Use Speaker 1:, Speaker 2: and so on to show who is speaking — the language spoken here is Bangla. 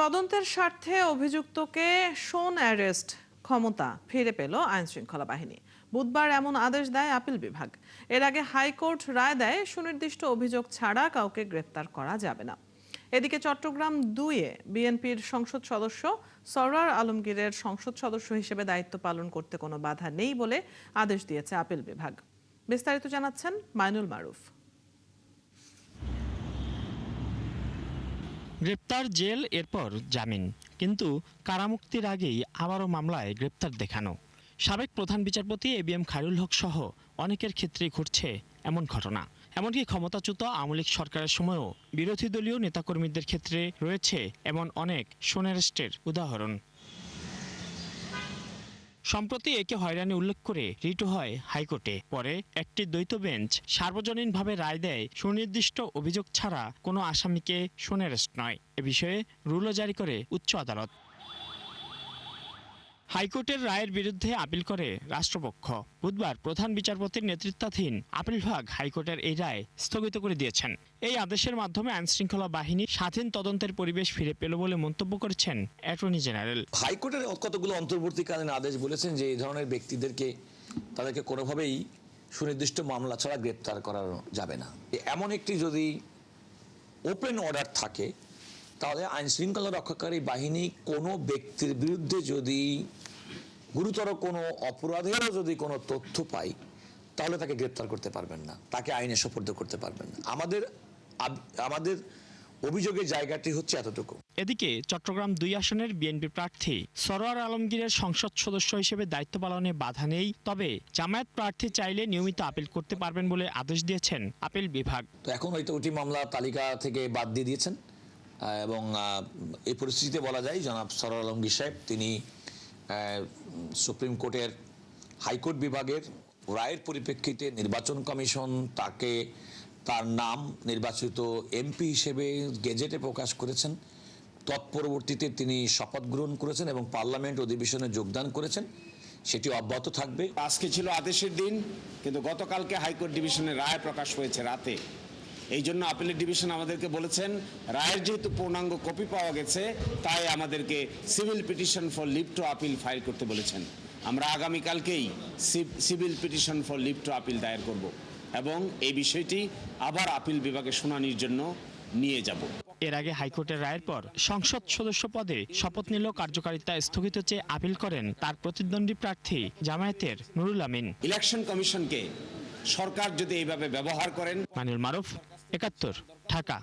Speaker 1: তদন্তের স্বার্থে অভিযুক্তকে শোন অ্যারেস্ট ক্ষমতা ফিরে পেল আইনশৃঙ্খলা বাহিনী। বুধবার এমন আদেশ দেয় আপিল বিভাগ। এর আগে হাইকোর্ট রায় দেয় সুনির্দিষ্ট অভিযোগ ছাড়া কাউকে গ্রেপ্তার করা যাবে না। এদিকে চট্টগ্রাম 2-এ বিএনপির সংসদ সদস্য সরওয়ার আলমগীরের সংসদ সদস্য হিসেবে দায়িত্ব পালন করতে কোনো বাধা নেই বলে আদেশ দিয়েছে আপিল বিভাগ। বিস্তারিত জানাচ্ছেন মাইনুল মারুফ।
Speaker 2: গ্রেপ্তার, জেল, এরপর জামিন, কিন্তু কারামুক্তির আগেই আবারও মামলায় গ্রেপ্তার দেখানো। সাবেক প্রধান বিচারপতি এবিএম খায়রুল হক সহ অনেকের ক্ষেত্রেই ঘটছে এমন ঘটনা। এমনকি ক্ষমতাচ্যুত আওয়ামী লীগ সরকারের সময়ও বিরোধী দলীয় নেতাকর্মীদের ক্ষেত্রে রয়েছে এমন অনেক সোনারেস্টের উদাহরণ। সম্প্রতি একে হয়রানি উল্লেখ করে রিট হয় হাইকোর্টে। পরে একটি দ্বৈত বেঞ্চ সার্বজনীনভাবে রায় দেয় সুনির্দিষ্ট অভিযোগ ছাড়া কোনো আসামিকে সোনারেস্ট নয়। এ বিষয়ে রুলও জারি করে উচ্চ আদালত। হাইকোর্টের রায়ের বিরুদ্ধে আপিল করে রাষ্ট্রপক্ষ। বুধবার প্রধান বিচারপতির নেতৃত্বাধীন আপিল বিভাগ হাইকোর্টের এই রায় স্থগিত করে দিয়েছেন। এই আদেশের মাধ্যমে আইনশৃঙ্খলা বাহিনী স্বাধীন তদন্তের পরিবেশ ফিরে পেল বলে মন্তব্য করেছেন অ্যাটর্নি জেনারেল।
Speaker 3: হাইকোর্টের কতগুলো অন্তর্বর্তীকালীন আদেশ বলেছেন যে এই ধরনের ব্যক্তিদেরকে তাদেরকে কোনোভাবেই সুনির্দিষ্ট মামলা ছাড়া গ্রেপ্তার করা যাবে না। এমন একটি যদি ওপেন অর্ডার থাকে তাহলে আইনশৃঙ্খলা রক্ষাকারী বাহিনী কোনো ব্যক্তির বিরুদ্ধে যদি গুরুতর কোনো অপরাধেরও যদি কোনো তথ্য পায় তাহলে তাকে গ্রেপ্তার করতে পারবেন না, তাকে আইনে সোপর্দ করতে পারবেন না। আমাদের অভিযোগের জায়গাটি হচ্ছে এতটুকু।
Speaker 2: এদিকে চট্টগ্রাম 2 আসনের বিএনপি প্রার্থী সরওয়ার আলমগীরের সংসদ সদস্য হিসেবে দায়িত্ব পালনে বাধা নেই, তবে জামায়াত প্রার্থী চাইলে নিয়মিত আপিল করতে পারবেন বলে আদেশ দিয়েছেন আপিল বিভাগ।
Speaker 3: তো এখন হয়তো ওটি মামলা তালিকা থেকে বাদ দিয়ে দিয়েছেন এবং এই পরিস্থিতিতে বলা যায় জনাব সরওয়ার আলমগীর সাহেব তিনি সুপ্রিম কোর্টের হাইকোর্ট বিভাগের রায়ের পরিপ্রেক্ষিতে নির্বাচন কমিশন তাকে তার নাম নির্বাচিত এমপি হিসেবে গেজেটে প্রকাশ করেছেন। তৎপরবর্তীতে তিনি শপথ গ্রহণ করেছেন এবং পার্লামেন্ট অধিবেশনে যোগদান করেছেন, সেটি অব্যাহত থাকবে।
Speaker 4: আজকে ছিল আদেশের দিন, কিন্তু গতকালকে হাইকোর্ট ডিভিশনের রায় প্রকাশ হয়েছে রাতে। এই জন্য আপিলের ডিভিশন আমাদেরকে বলেছেন রায়ের যেহেতু পূর্ণাঙ্গ কপি পাওয়া গেছে তাই আমাদেরকে civil petition for leave to appeal file করতে বলেছেন। আমরা আগামীকালকেই civil petition for leave to appeal দায়ের করব এবং এই বিষয়টি আবার আপিল বিভাগে শুনানির জন্য নিয়ে যাব।
Speaker 2: এর আগে হাইকোর্টের রায়ের পর সংসদ সদস্য পদে শপথ নিলেও কার্যকারিতা স্থগিত চেয়ে আপিল করেন তার প্রতিদ্বন্দ্বী প্রার্থী জামায়াতের নুরুল আমিন।
Speaker 4: ইলেকশন কমিশনকে সরকার যদি এইভাবে ব্যবহার করেন।
Speaker 2: মাইনুল মারুফ, 71, ঢাকা।